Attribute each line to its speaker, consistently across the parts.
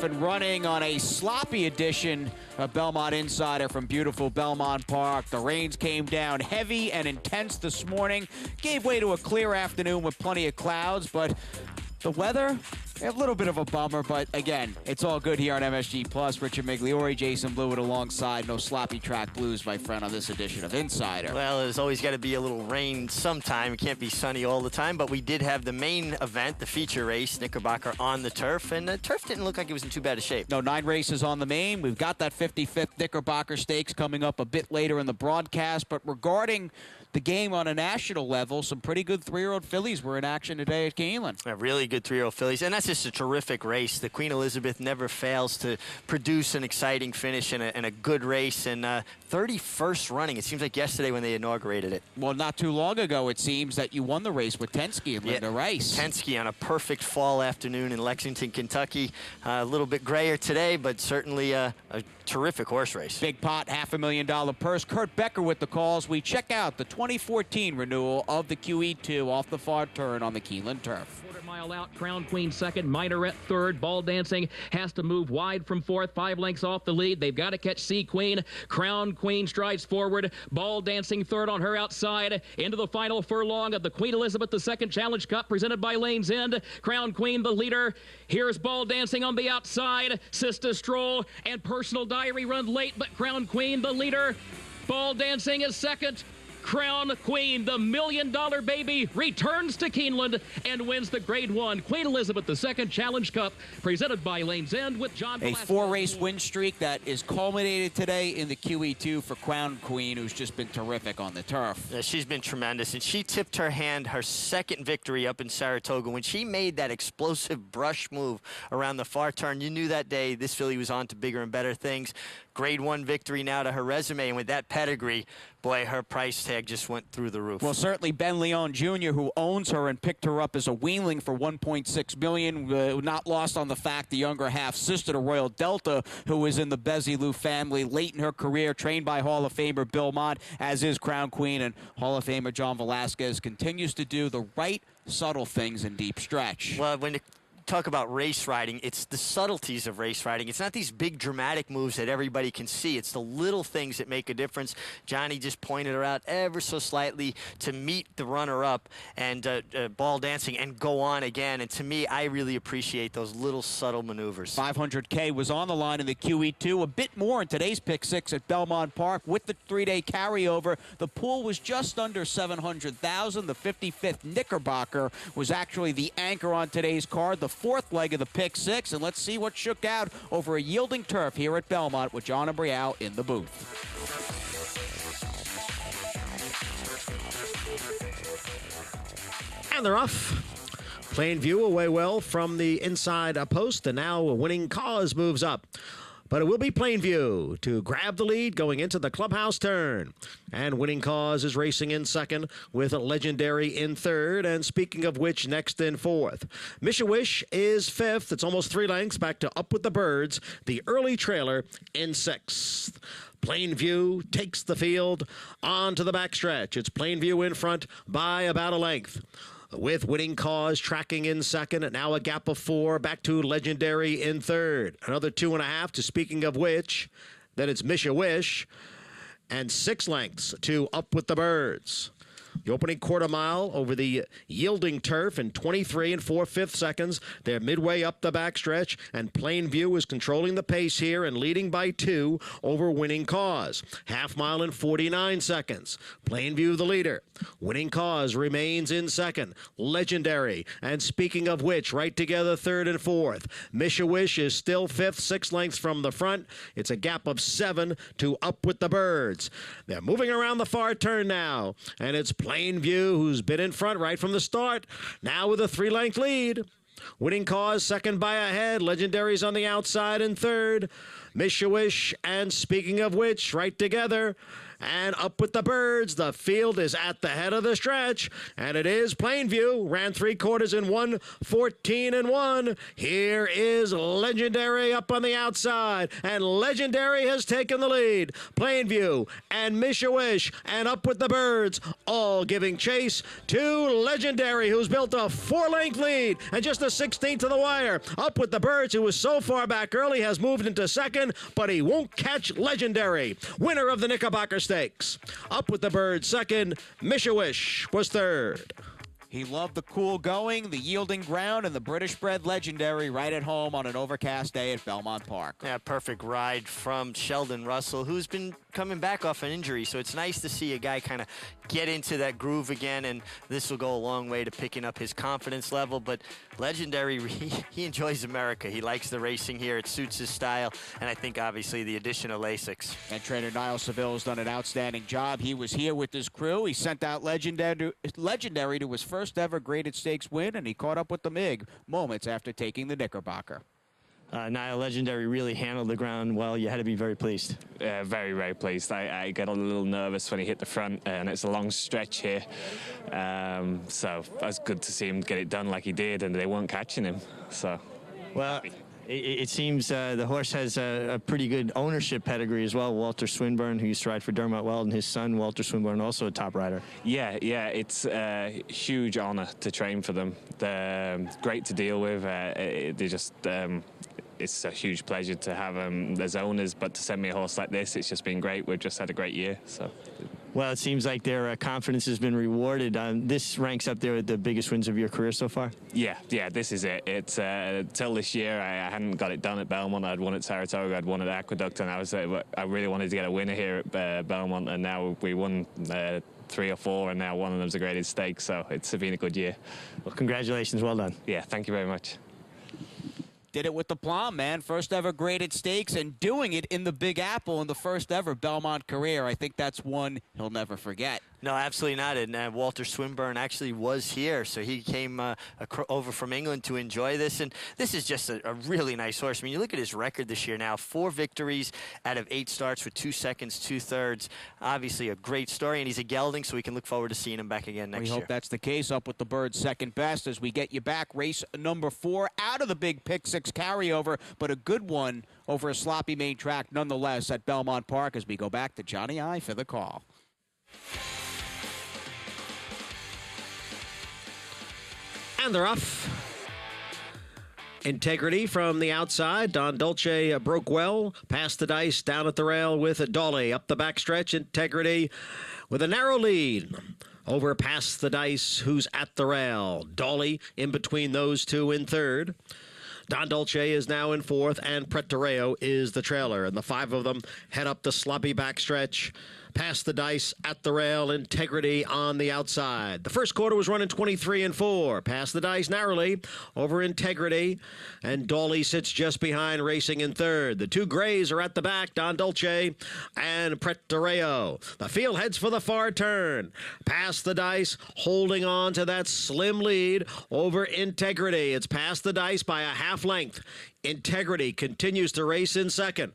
Speaker 1: off and running on a sloppy edition of Belmont Insider from beautiful Belmont Park. The rains came down heavy and intense this morning, gave way to a clear afternoon with plenty of clouds, but the weather, a little bit of a bummer, but again, it's all good here on MSG Plus. Richard Migliori, Jason Blewett alongside. No sloppy track blues, my friend, on this edition of Insider.
Speaker 2: Well, there's always got to be a little rain sometime. It can't be sunny all the time, but we did have the main event, the feature race, Knickerbocker on the turf, and the turf didn't look like it was in too bad a shape.
Speaker 1: No, 9 races on the main. We've got that 55th Knickerbocker Stakes coming up a bit later in the broadcast, but regarding the game on a national level, some pretty good 3-year-old fillies were in action today at Keeneland.
Speaker 2: A really good 3-year-old fillies, and that's just a terrific race. The Queen Elizabeth never fails to produce an exciting finish and a good race, and 31st running. It seems like yesterday when they inaugurated it.
Speaker 1: Well, not too long ago, it seems that you won the race with Tensky and Linda Rice.
Speaker 2: Tensky on a perfect fall afternoon in Lexington, Kentucky. A little bit grayer today, but certainly a terrific horse race.
Speaker 1: Big pot, $500,000 purse. Kurt Becker with the calls. We check out the 2014 renewal of the QE2 off the far turn on the Keeneland turf.
Speaker 3: Quarter-mile out, Crown Queen second, Minorette third. Ball Dancing has to move wide from fourth, 5 lengths off the lead. They've got to catch Sea Queen. Crown Queen strides forward. Ball Dancing third on her outside. Into the final furlong of the Queen Elizabeth II Challenge Cup presented by Lane's End. Crown Queen the leader. Here's Ball Dancing on the outside. Sister Stroll and Personal Diary run late, but Crown Queen the leader. Ball Dancing is second. Crown Queen, the $1 million baby, returns to Keeneland and wins the Grade 1 Queen Elizabeth II Challenge Cup, presented by Lane's End with John Velasquez.
Speaker 1: A 4-race win streak that is culminated today in the QE2 for Crown Queen, who's just been terrific on the turf.
Speaker 2: Yeah, she's been tremendous, and she tipped her hand her second victory up in Saratoga. When she made that explosive brush move around the far turn, you knew that day this filly was on to bigger and better things. Grade 1 victory now to her resume, and with that pedigree, boy, her price tag just went through the roof.
Speaker 1: Well, certainly Ben Leon Jr., who owns her and picked her up as a weanling for $1.6 million, not lost on the fact the younger half-sister to Royal Delta, who is in the Bezilou family late in her career, trained by Hall of Famer Bill Mott, as is Crown Queen, and Hall of Famer John Velasquez continues to do the right subtle things in deep stretch.
Speaker 2: Well, when talk about race riding, it's the subtleties of race riding. It's not these big dramatic moves that everybody can see. It's the little things that make a difference. Johnny just pointed her out ever so slightly to meet the runner-up and Ball Dancing and go on again. And to me, I really appreciate those little subtle maneuvers.
Speaker 1: $500K was on the line in the QE2. A bit more in today's Pick 6 at Belmont Park with the 3-day carryover. The pool was just under $700,000. The 55th Knickerbocker was actually the anchor on today's card. The 4th leg of the Pick 6, and let's see what shook out over a yielding turf here at Belmont with John Abrial in the booth.
Speaker 4: And they're off. Plainview away well from the inside post, and now Winning Cause moves up. But it will be Plainview to grab the lead going into the clubhouse turn. And Winning Cause is racing in second with Legendary in third. And speaking of which, next in fourth. Misha Wish is fifth. It's almost 3 lengths back to Up With the Birds, the early trailer in sixth. Plainview takes the field onto the backstretch. It's Plainview in front by about a length, with Winning Cause tracking in second, and now a gap of 4 back to Legendary in third. Another 2.5 to speaking of which, then it's Misha Wish, and 6 lengths to Up With the Birds. The opening quarter mile over the yielding turf in 23 4/5 seconds. They're midway up the backstretch, and Plainview is controlling the pace here and leading by 2 over Winning Cause. Half mile in 49 seconds. Plainview the leader. Winning Cause remains in second. Legendary. And speaking of which, right together third and fourth. Misha Wish is still fifth, 6 lengths from the front. It's a gap of 7 to Up With the Birds. They're moving around the far turn now, and it's Plainview, who's been in front right from the start, now with a 3-length lead. Winning Cause second by a head. Legendary's on the outside in third. Mishawish, and speaking of which, right together. And up with the birds. The field is at the head of the stretch. And it is Plainview. Ran 3/4 in 1:14-1. Here is Legendary up on the outside. And Legendary has taken the lead. Plainview and Mishawish and up with the birds. All giving chase to Legendary, who's built a 4-length lead. And just a 16th to the wire. Up with the birds, who was so far back early, has moved into second. But he won't catch Legendary. Winner of the Knickerbocker Stakes. Up with the birds second. Mishawish was third.
Speaker 1: He loved the cool going, the yielding ground, and the British-bred Legendary right at home on an overcast day at Belmont Park.
Speaker 2: Yeah, perfect ride from Sheldon Russell, who's been coming back off an injury. So it's nice to see a guy kind of get into that groove again, and this will go a long way to picking up his confidence level. But Legendary, he enjoys America. He likes the racing here. It suits his style, and I think obviously the addition of Lasix.
Speaker 1: And trainer Niall Seville has done an outstanding job. He was here with his crew. He sent out Legendary to his first ever graded stakes win, and he caught up with the MIG moments after taking the Knickerbocker.
Speaker 2: Niall, Legendary really handled the ground well. You had to be very pleased.
Speaker 5: Very, very pleased. I got a little nervous when he hit the front, and it's a long stretch here. So it was good to see him get it done like he did, and they weren't catching him. So,
Speaker 2: well, it seems the horse has a pretty good ownership pedigree as well. Walter Swinburne, who used to ride for Dermot Weldon, his son, Walter Swinburne, also a top rider.
Speaker 5: Yeah, it's a huge honor to train for them. They're great to deal with. They just... it's a huge pleasure to have them as owners, but to send me a horse like this, it's just been great. We've just had a great year. So,
Speaker 2: well, it seems like their confidence has been rewarded. This ranks up there with the biggest wins of your career so far.
Speaker 5: Yeah, this is it. It's till this year I hadn't got it done at Belmont. I'd won at Saratoga, I'd won at Aqueduct, and I really wanted to get a winner here at Belmont, and now we won 3 or 4, and now one of them's a graded stakes. So it's been a good year.
Speaker 2: Well, congratulations, well done.
Speaker 5: Yeah, thank you very much.
Speaker 1: Did it with the plum, man. First ever graded stakes and doing it in the Big Apple in the first ever Belmont career. I think that's one he'll never forget.
Speaker 2: No, absolutely not. And Walter Swinburne actually was here, so he came over from England to enjoy this. And this is just a really nice horse. I mean, you look at his record this year now, 4 victories out of 8 starts with 2 seconds, 2/3. Obviously a great story, and he's a gelding, so we can look forward to seeing him back again next year.
Speaker 1: We hope that's the case. Up with the birds second best as we get you back. Race number 4 out of the big pick 6 carryover, but a good one over a sloppy main track nonetheless at Belmont Park as we go back to Johnny I for the call.
Speaker 4: And they're off. Integrity from the outside. Don Dolce broke well. Past the dice, down at the rail with Dolly. Up the backstretch, Integrity with a narrow lead. Over past the dice, who's at the rail. Dolly in between those two in third. Don Dolce is now in fourth, and Pretoreo is the trailer. And the 5 of them head up the sloppy backstretch. Past the dice, at the rail, Integrity on the outside. The first quarter was running 23-4. Past the dice narrowly over Integrity, and Dolly sits just behind, racing in third. The 2 grays are at the back, Don Dolce and Pretoreo. The field heads for the far turn. Past the dice, holding on to that slim lead over Integrity. It's past the dice by a half length. Integrity continues to race in second.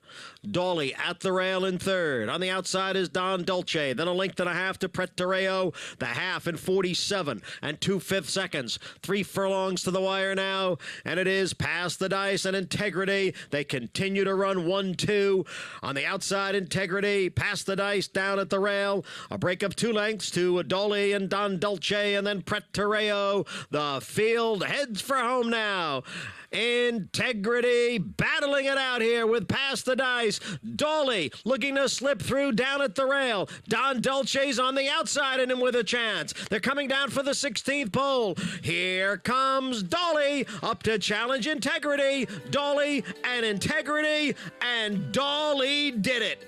Speaker 4: Dolly at the rail in third. On the outside is Don Dolce. Then a length and a half to Pretoreo. The half in 47 2/5 seconds. 3 furlongs to the wire now. And it is past the dice and Integrity. They continue to run 1-2. On the outside, Integrity. Past the dice, down at the rail. A break of 2 lengths to Dolly and Don Dolce. And then Pretoreo. The field heads for home now. Integrity battling it out here with past the dice. Dolly looking to slip through down at the rail. Don Dolce's on the outside and him with a chance. They're coming down for the 16th pole. Here comes Dolly up to challenge Integrity. Dolly and Integrity, and Dolly did it.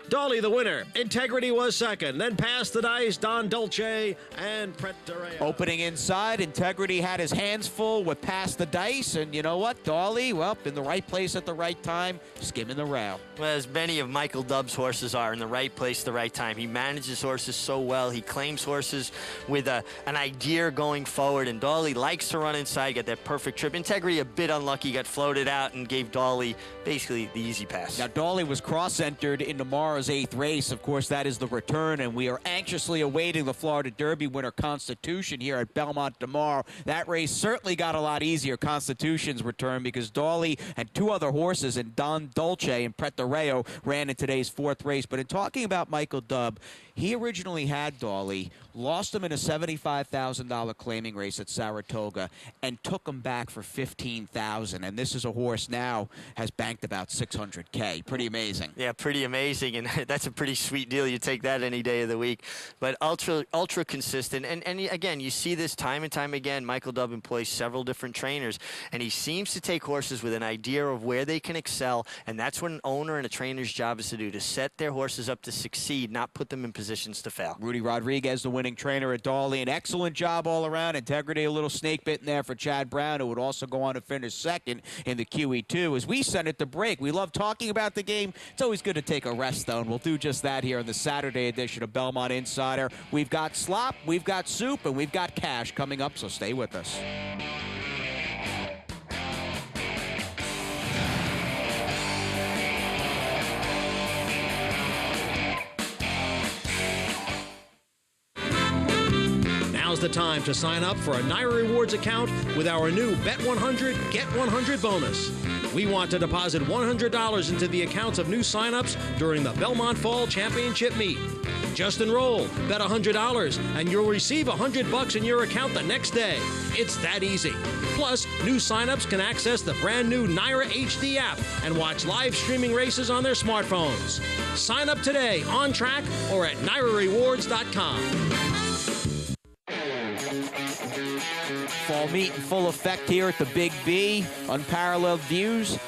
Speaker 4: Dolly the winner. Integrity was second. Then past the dice, Don Dolce and Preterea.
Speaker 1: Opening inside, Integrity had his hands full with Pass the Dice, and you know what? Dolly, well, in the right place at the right time, skimming the rail.
Speaker 2: Well, as many of Michael Dubb's horses are, in the right place, the right time. He manages horses so well. He claims horses with an idea going forward, and Dolly likes to run inside, get that perfect trip. Integrity a bit unlucky, got floated out and gave Dolly basically the easy pass.
Speaker 1: Now, Dolly was cross-entered in tomorrow's 8th race. Of course, that is the return, and we are anxiously awaiting the Florida Derby winner, Constitution, here at Belmont tomorrow. That race certainly got a lot easier, Constitution's return, because Dolly and two other horses, and Don Dolce and Preterea, ran in today's 4th race. But in talking about Michael Dubb, he originally had Dolly, lost him in a $75,000 claiming race at Saratoga, and took him back for $15,000. And this is a horse now has banked about $600K. Pretty amazing.
Speaker 2: Yeah, pretty amazing, and that's a pretty sweet deal. You take that any day of the week. But ultra consistent, and again, you see this time and time again. Michael Dubb employs several different trainers, and he seems to take horses with an idea of where they can excel, and that's what an owner and a trainer's job is to do, to set their horses up to succeed, not put them in positions to fail.
Speaker 1: Rudy Rodriguez, the winning trainer at Dolly, an excellent job all around. Integrity, a little snake bit in there for Chad Brown, who would also go on to finish second in the QE2. As we send it to break, we love talking about the game. It's always good to take a rest, though, and we'll do just that here on the Saturday edition of Belmont Insider. We've got slop, we've got soup, and we've got cash coming up, so stay with us.
Speaker 4: Now's the time to sign up for a Naira Rewards account with our new Bet 100, Get 100 bonus. We want to deposit $100 into the accounts of new signups during the Belmont Fall Championship meet. Just enroll, bet $100, and you'll receive $100 in your account the next day. It's that easy. Plus, new signups can access the brand new Naira HD app and watch live streaming races on their smartphones. Sign up today on track or at NairaRewards.com.
Speaker 1: Fall meet in full effect here at the Big B. Unparalleled views.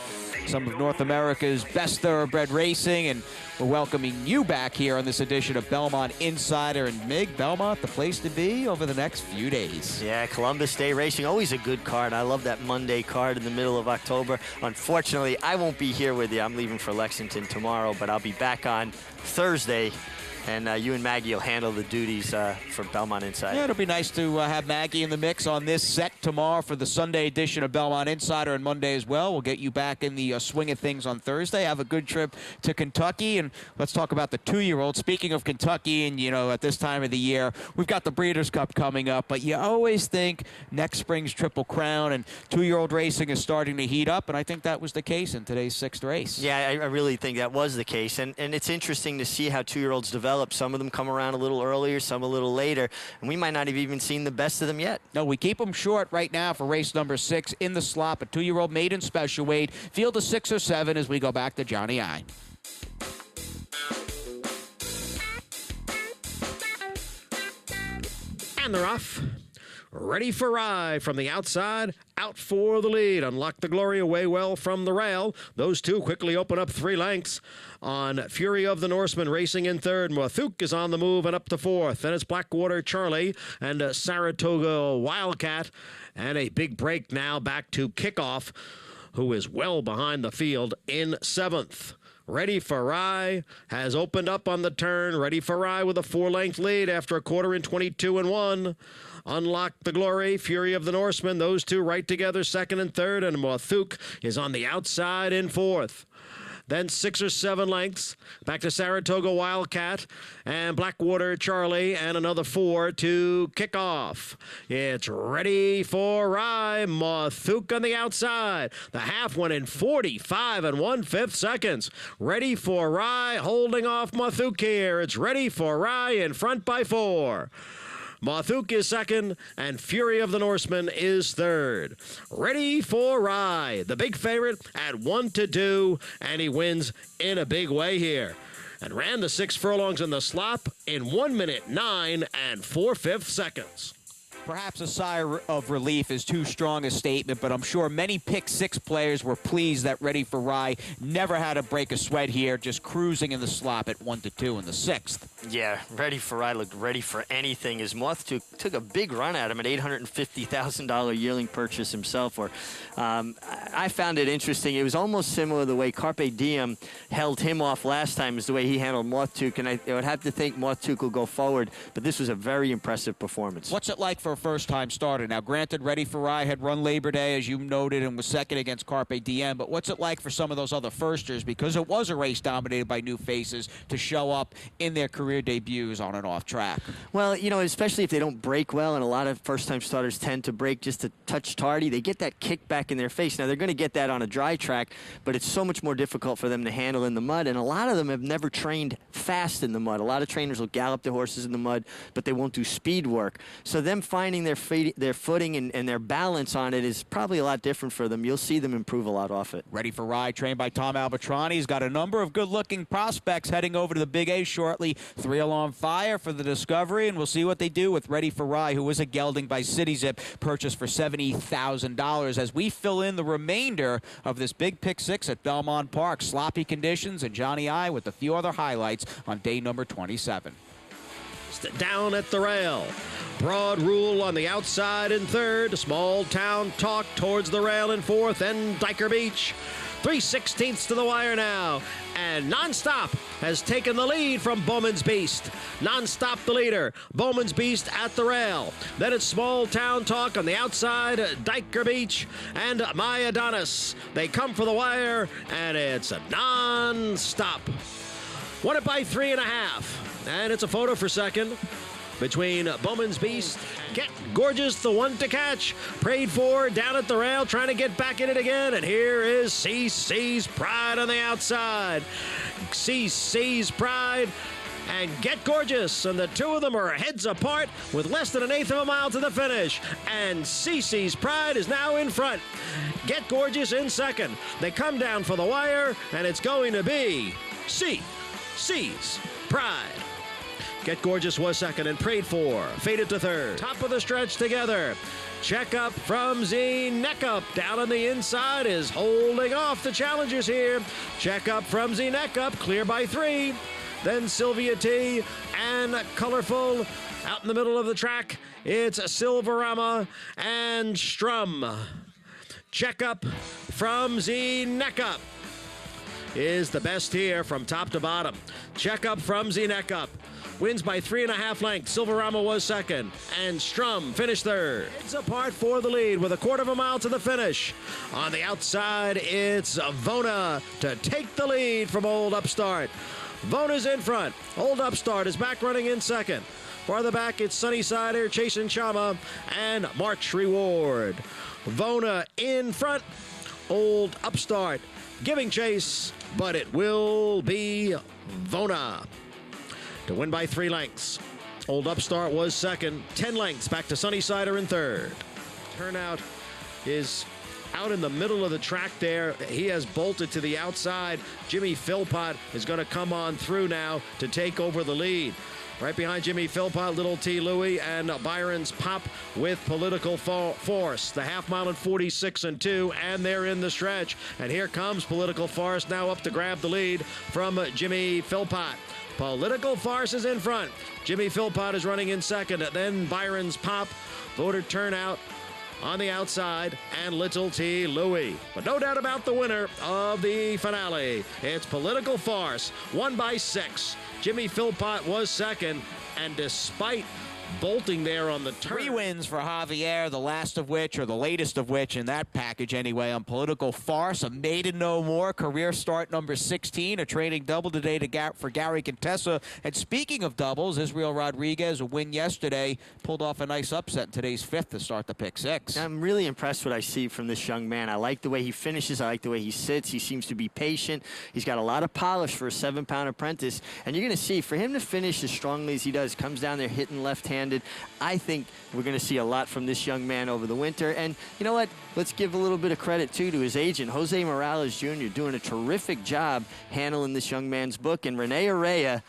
Speaker 1: Some of North America's best thoroughbred racing, and we're welcoming you back here on this edition of Belmont Insider. And Mig, Belmont, the place to be over the next few days.
Speaker 2: Yeah, Columbus Day Racing, always a good card. I love that Monday card in the middle of October. Unfortunately, I won't be here with you. I'm leaving for Lexington tomorrow, but I'll be back on Thursday. And you and Maggie will handle the duties for Belmont Insider.
Speaker 1: Yeah, it'll be nice to have Maggie in the mix on this set tomorrow for the Sunday edition of Belmont Insider, and Monday as well. We'll get you back in the swing of things on Thursday. Have a good trip to Kentucky, and let's talk about the 2-year-old. Speaking of Kentucky, and, you know, at this time of the year, we've got the Breeders' Cup coming up, but you always think next spring's Triple Crown, and 2-year-old racing is starting to heat up, and I think that was the case in today's 6th race.
Speaker 2: Yeah, I really think that was the case, and it's interesting to see how 2-year-olds develop. Some of them come around a little earlier, some a little later, and we might not have even seen the best of them yet.
Speaker 1: No, we keep them short right now for race number 6 in the slop, a 2-year-old maiden special weight. Field of 6 or 7 as we go back to Johnny I.
Speaker 4: And they're off. Ready for Rye from the outside, out for the lead. Unlock the Glory away well from the rail. Those two quickly open up 3 lengths on Fury of the Norseman racing in third. Mothuk is on the move and up to 4th. Then it's Blackwater Charlie and Saratoga Wildcat. And a big break now back to Kickoff, who is well behind the field in 7th. Ready for Rye has opened up on the turn. Ready for Rye with a 4-length lead after a quarter in 22-1. Unlock the Glory, Fury of the Norseman. Those two right together, 2nd and 3rd. And Mothuk is on the outside in 4th. Then 6 or 7 lengths back to Saratoga Wildcat and Blackwater Charlie, and another 4 to kick off. It's Ready for Rye. Mothuk on the outside. The half went in 45 1/5 seconds. Ready for Rye holding off Mothuk here. It's Ready for Rye in front by 4. Mothuk is 2nd, and Fury of the Norseman is 3rd. Ready for Rye, the big favorite at 1-2, and he wins in a big way here. And ran the 6 furlongs in the slop in 1 minute 9 4/5 seconds.
Speaker 1: Perhaps a sigh of relief is too strong a statement, but I'm sure many pick six players were pleased that Ready for Rye never had to break a sweat here, just cruising in the slop at 1-2 in the sixth.
Speaker 2: Yeah, Ready for Rye looked ready for anything as Moth took a big run at him, an $850,000 yearling purchase himself. I found it interesting. It was almost similar to the way Carpe Diem held him off last time as the way he handled Mothtook, and I would have to think Mothtook will go forward, but this was a very impressive performance.
Speaker 1: What's it like for a first-time starter? Now, granted, Ready for Rye had run Labor Day, as you noted, and was second against Carpe Diem, but what's it like for some of those other firsters, because it was a race dominated by new faces, to show up in their career debuts on and off track?
Speaker 2: Well, you know, especially if they don't break well, and a lot of first-time starters tend to break just a touch tardy, they get that kick back in their face. Now, they're going to get that on a dry track, but it's so much more difficult for them to handle in the mud, and a lot of them have never trained fast in the mud. A lot of trainers will gallop their horses in the mud, but they won't do speed work. So them finding their footing and their balance on it is probably a lot different for them. You'll see them improve a lot off it.
Speaker 1: Ready for Rye, trained by Tom Albatrani. He's got a number of good-looking prospects heading over to the Big A shortly. Thrill on Fire for the Discovery, and we'll see what they do with Ready for Rye, who is a gelding by City Zip, purchased for $70,000. As we fill in the remainder of this big pick six at Belmont Park, sloppy conditions, and Johnny I with a few other highlights on day number 27.
Speaker 4: Down at the rail. Broad Rule on the outside in third. Small Town Talk towards the rail in fourth. And Diker Beach. 3/16 to the wire now. And Nonstop has taken the lead from Bowman's Beast. Nonstop the leader. Bowman's Beast at the rail. Then it's Small Town Talk on the outside. Diker Beach and My Adonis. They come for the wire, and it's a Nonstop. Won it by 3.5. And it's a photo for second between Bowman's Beast. Get Gorgeous, the one to catch. Prayed for down at the rail, trying to get back in it again. And here is CC's Pride on the outside. CC's Pride and Get Gorgeous, and the two of them are heads apart with less than 1/8 of a mile to the finish. And CC's Pride is now in front. Get Gorgeous in second. They come down for the wire, and it's going to be CC's Pride. Get Gorgeous was second, and Prayed For faded to third. Top of the stretch together. Check Up from Z. Neck Up down on the inside is holding off the challengers here. Check Up from Z. Neck Up, clear by 3. Then Sylvia T. and Colorful out in the middle of the track. It's Silverama and Strum. Check Up from Z. Neck Up is the best here from top to bottom. Check Up from Z. Neck Up wins by 3.5 lengths. Silverama was second, and Strum finished third. It's apart for the lead with 1/4 mile to the finish. On the outside, it's Vona to take the lead from Old Upstart. Vona's in front. Old Upstart is back running in second. Farther back, it's Sunnysider, Chasin' Chama, and March Reward. Vona in front. Old Upstart giving chase, but it will be Vona to win by 3 lengths. Old Upstart was second, 10 lengths back to Sunnysider in third. Turnout is out in the middle of the track there. He has bolted to the outside. Jimmy Philpott is going to come on through now to take over the lead. Right behind Jimmy Philpott, Little T. Louie, and Byron's Pop with Political Force. The half mile in 46 and 2, and they're in the stretch. And here comes Political Force now up to grab the lead from Jimmy Philpott. Political Farce is in front. Jimmy Philpott is running in second. Then Byron's Pop. Voter turnout on the outside, and Little T. Louie. But no doubt about the winner of the finale. It's Political Farce, won by 6. Jimmy Philpott was second, and despite bolting there on the turn.
Speaker 1: 3 wins for Javier, the last of which, or the latest of which in that package anyway, on Political Farce. A maiden no more, career start number 16, a training double today for Gary Contessa. And speaking of doubles, Israel Rodriguez, a win yesterday, pulled off a nice upset in today's 5th to start the pick 6.
Speaker 2: I'm really impressed what I see from this young man. I like the way he finishes. I like the way he sits. He seems to be patient. He's got a lot of polish for a 7-pound apprentice. And you're going to see, for him to finish as strongly as he does, comes down there hitting left-handed. I think we're going to see a lot from this young man over the winter. And you know what? Let's give a little bit of credit, too, to his agent, Jose Morales Jr., doing a terrific job handling this young man's book. And Rene Arrea,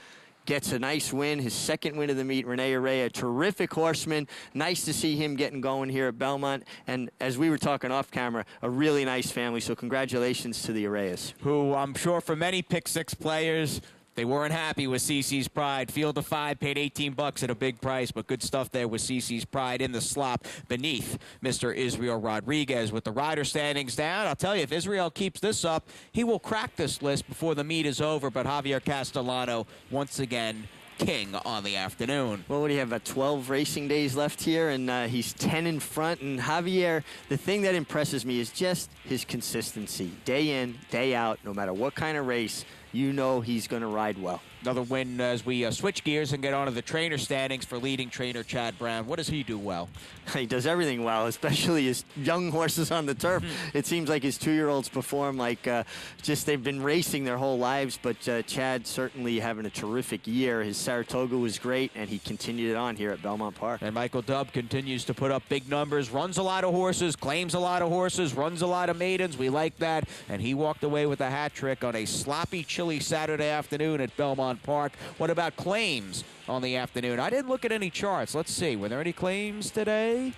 Speaker 2: gets a nice win, his second win of the meet. Rene Araya, a terrific horseman. Nice to see him getting going here at Belmont. And as we were talking off camera, a really nice family. So congratulations to the Arayas.
Speaker 1: Who I'm sure for many Pick 6 players, they weren't happy with CC's Pride. Field of 5 paid $18 at a big price, but good stuff there with CC's Pride in the slop beneath Mr. Israel Rodriguez. With the rider standings down, I'll tell you, if Israel keeps this up, he will crack this list before the meet is over. But Javier Castellano, once again, king on the afternoon.
Speaker 2: Well, what do you have, about 12 racing days left here, and he's 10 in front. And Javier, the thing that impresses me is just his consistency. Day in, day out, no matter what kind of race, you know he's going to ride well.
Speaker 1: Another win as we switch gears and get onto the trainer standings for leading trainer Chad Brown. What does he do well?
Speaker 2: He does everything well, especially his young horses on the turf. It seems like his 2-year-olds perform like just they've been racing their whole lives, but Chad certainly having a terrific year. His Saratoga was great, and he continued it on here at Belmont Park.
Speaker 1: And Michael Dubb continues to put up big numbers, runs a lot of horses, claims a lot of horses, runs a lot of maidens. We like that. And he walked away with a hat trick on a sloppy, chilly Saturday afternoon at Belmont Park. What about claims on the afternoon? I didn't look at any charts. Let's see. Were there any claims today?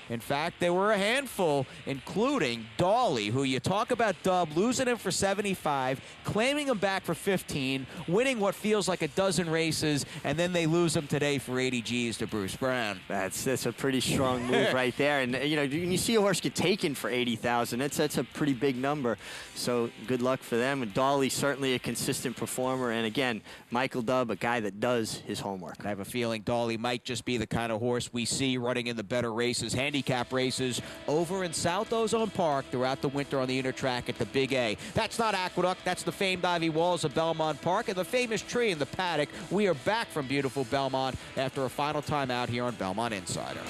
Speaker 1: In fact, there were a handful, including Dolly, who you talk about Dubb losing him for 75, claiming him back for 15, winning what feels like a dozen races, and then they lose him today for 80 G's to Bruce Brown.
Speaker 2: That's a pretty strong move right there. And you know, when you see a horse get taken for 80,000, that's a pretty big number. So good luck for them. And Dolly certainly a consistent performer. And again, Michael Dubb, a guy that does his homework.
Speaker 1: I have a feeling Dolly might just be the kind of horse we see running in the better races, handicap races over in South Ozone Park throughout the winter on the inner track at the Big A. That's not Aqueduct. That's the famed ivy walls of Belmont Park and the famous tree in the paddock. We are back from beautiful Belmont after a final time out here on Belmont Insider.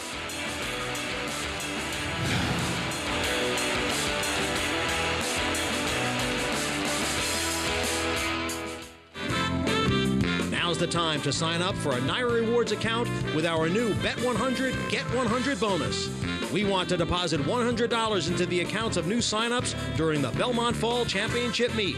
Speaker 4: Now's the time to sign up for a Naira Rewards account with our new Bet 100, Get 100 bonus. We want to deposit $100 into the accounts of new signups during the Belmont Fall Championship meet.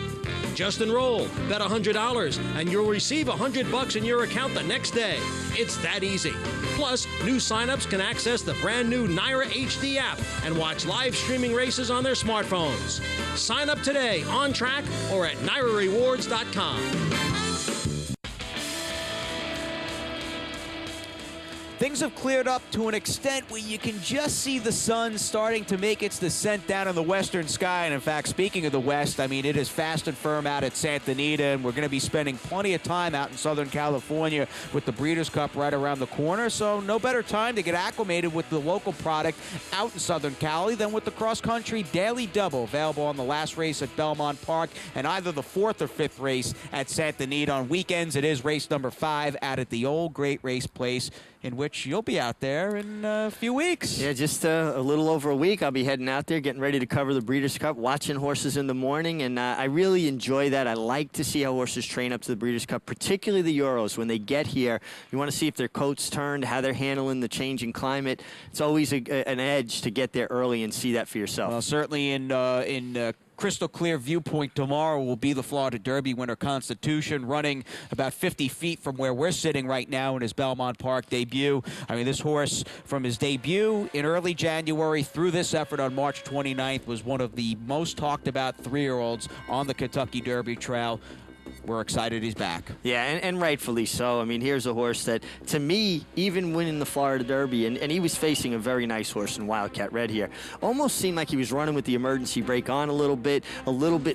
Speaker 4: Just enroll, bet $100, and you'll receive $100 in your account the next day. It's that easy. Plus, new signups can access the brand new Naira HD app and watch live streaming races on their smartphones. Sign up today on track or at NairaRewards.com.
Speaker 1: Things have cleared up to an extent where you can just see the sun starting to make its descent down in the western sky. And in fact, speaking of the west, I mean, it is fast and firm out at Santa Anita, and we're going to be spending plenty of time out in Southern California with the Breeders' Cup right around the corner. So no better time to get acclimated with the local product out in Southern Cali than with the cross-country Daily Double, available on the last race at Belmont Park and either the 4th or 5th race at Santa Anita. On weekends, it is race number 5 out at the old Great Race Place, in which you'll be out there in a few weeks.
Speaker 2: Yeah, just a little over a week. I'll be heading out there, getting ready to cover the Breeders' Cup, watching horses in the morning, and I really enjoy that. I like to see how horses train up to the Breeders' Cup, particularly the Euros. When they get here, you want to see if their coat's turned, how they're handling the changing climate. It's always an edge to get there early and see that for yourself.
Speaker 1: Well, certainly in crystal clear viewpoint tomorrow will be the Florida Derby winner Constitution, running about 50 feet from where we're sitting right now in his Belmont Park debut. I mean, this horse from his debut in early January through this effort on March 29th was one of the most talked about 3-year-olds on the Kentucky Derby trail. We're excited he's back.
Speaker 2: Yeah, and rightfully so. I mean, here's a horse that, to me, even winning the Florida Derby, and he was facing a very nice horse in Wildcat Red here, almost seemed like he was running with the emergency brake on a little bit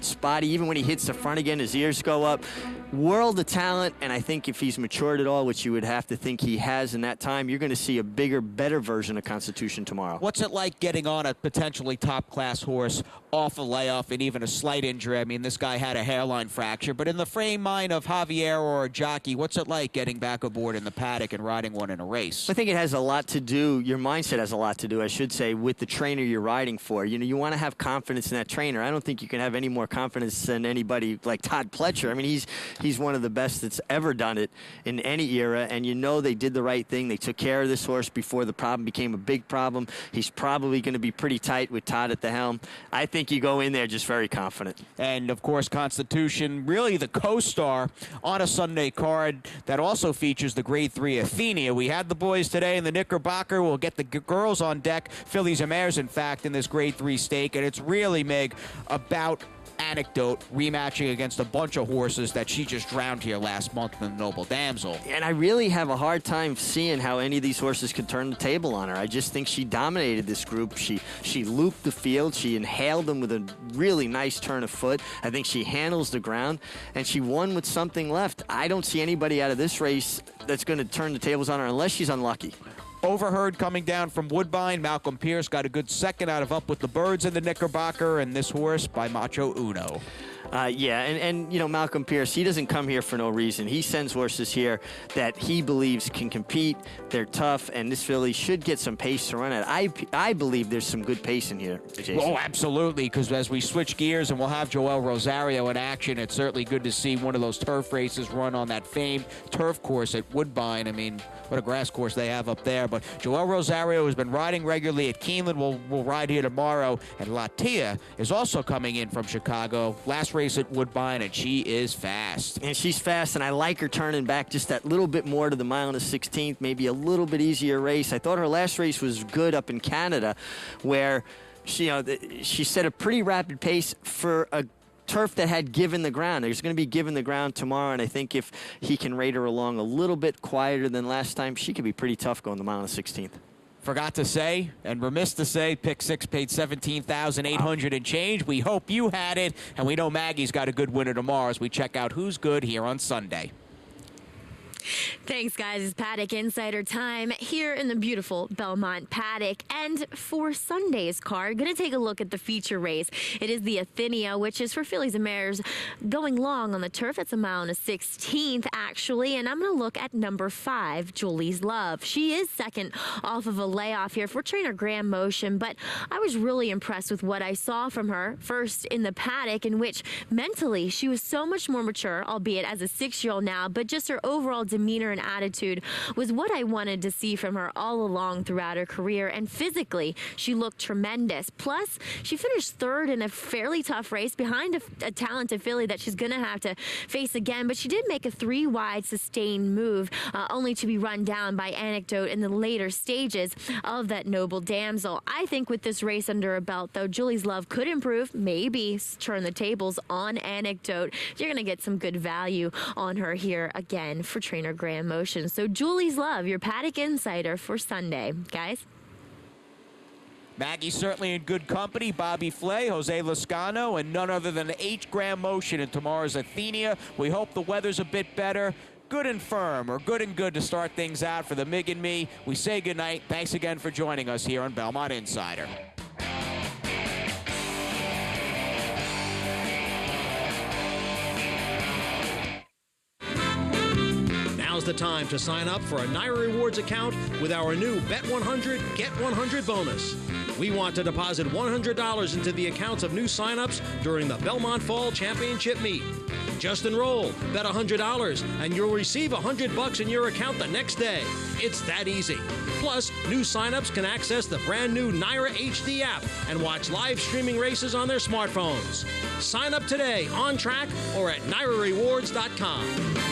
Speaker 2: spotty. Even when he hits the front again, his ears go up. World of talent, and I think if he's matured at all, which you would have to think he has in that time, you're going to see a bigger, better version of Constitution tomorrow.
Speaker 1: What's it like getting on a potentially top-class horse off a layoff and even a slight injury? I mean, this guy had a hairline fracture, but in the frame mind of Javier or a jockey, what's it like getting back aboard in the paddock and riding one in a race?
Speaker 2: I think it has a lot to do, your mindset has a lot to do, I should say, with the trainer you're riding for. You know, you want to have confidence in that trainer. I don't think you can have any more confidence than anybody like Todd Pletcher. I mean, he's one of the best that's ever done it in any era, and you know they did the right thing. They took care of this horse before the problem became a big problem. He's probably going to be pretty tight with Todd at the helm. I think you go in there just very confident.
Speaker 1: And, of course, Constitution, really the co-star on a Sunday card that also features the Grade 3 Athenia. We had the boys today in the Knickerbocker. We'll get the girls on deck, fillies and mares, in fact, in this Grade 3 stake. And it's really, Meg, about Anecdote rematching against a bunch of horses that she just drowned here last month in the Noble Damsel.
Speaker 2: And I really have a hard time seeing how any of these horses could turn the table on her. I just think she dominated this group. She looped the field. She inhaled them with a really nice turn of foot. I think she handles the ground, and she won with something left. I don't see anybody out of this race that's going to turn the tables on her unless she's unlucky.
Speaker 1: Overheard coming down from Woodbine. Malcolm Pierce got a good second out of Up with the Birds in the Knickerbocker, and this horse by Macho Uno.
Speaker 2: And you know, Malcolm Pierce, he doesn't come here for no reason. He sends horses here that he believes can compete. They're tough, and this filly should get some pace to run at. I believe there's some good pace in here, Jason.
Speaker 1: Oh, absolutely, because as we switch gears and we'll have Joel Rosario in action, it's certainly good to see one of those turf races run on that famed turf course at Woodbine. I mean, what a grass course they have up there. But Joel Rosario has been riding regularly at Keeneland. Will ride here tomorrow. And Latia is also coming in from Chicago. Last race at Woodbine, and she is fast.
Speaker 2: And she's fast, and I like her turning back just that little bit more to the mile and the 16th, maybe a little bit easier race. I thought her last race was good up in Canada, where she set a pretty rapid pace for a turf that had given the ground. There's going to be given the ground tomorrow, and I think if he can rate her along a little bit quieter than last time, she could be pretty tough going the mile and the 16th.
Speaker 1: Forgot to say, and remiss to say, pick 6 paid $17,800 and change. We hope you had it, and we know Maggie's got a good winner tomorrow as we check out who's good here on Sunday.
Speaker 6: Thanks, guys. It's Paddock Insider time here in the beautiful Belmont Paddock. And for Sunday's card, going to take a look at the feature race. It is the Athenia, which is for fillies and mares going long on the turf. It's a mile and a 16th, actually. And I'm going to look at number 5, Julie's Love. She is second off of a layoff here for trainer Graham Motion, but I was really impressed with what I saw from her first in the paddock, in which mentally she was so much more mature, albeit as a 6-year-old now, but just her overall demeanor and attitude was what I wanted to see from her all along throughout her career. And physically, she looked tremendous. Plus, she finished third in a fairly tough race behind a talented filly that she's going to have to face again. But she did make a 3-wide sustained move, only to be run down by Anecdote in the later stages of that Noble Damsel. I think with this race under her belt, though, Julie's Love could improve, maybe turn the tables on Anecdote. You're going to get some good value on her here again for trainer Graham Motion. So Julie's Love, your Paddock Insider for Sunday, guys.
Speaker 1: Maggie's certainly in good company. Bobby Flay, Jose Lascano, and none other than H. Graham Motion in tomorrow's Athenia. We hope the weather's a bit better. Good and firm, or good and good to start things out for the Mig and me. We say goodnight. Thanks again for joining us here on Belmont Insider.
Speaker 4: Now's the time to sign up for a Naira Rewards account with our new Bet 100, Get 100 bonus. We want to deposit $100 into the accounts of new signups during the Belmont Fall Championship meet. Just enroll, bet $100, and you'll receive $100 in your account the next day. It's that easy. Plus, new signups can access the brand new Naira HD app and watch live streaming races on their smartphones. Sign up today on track or at NairaRewards.com.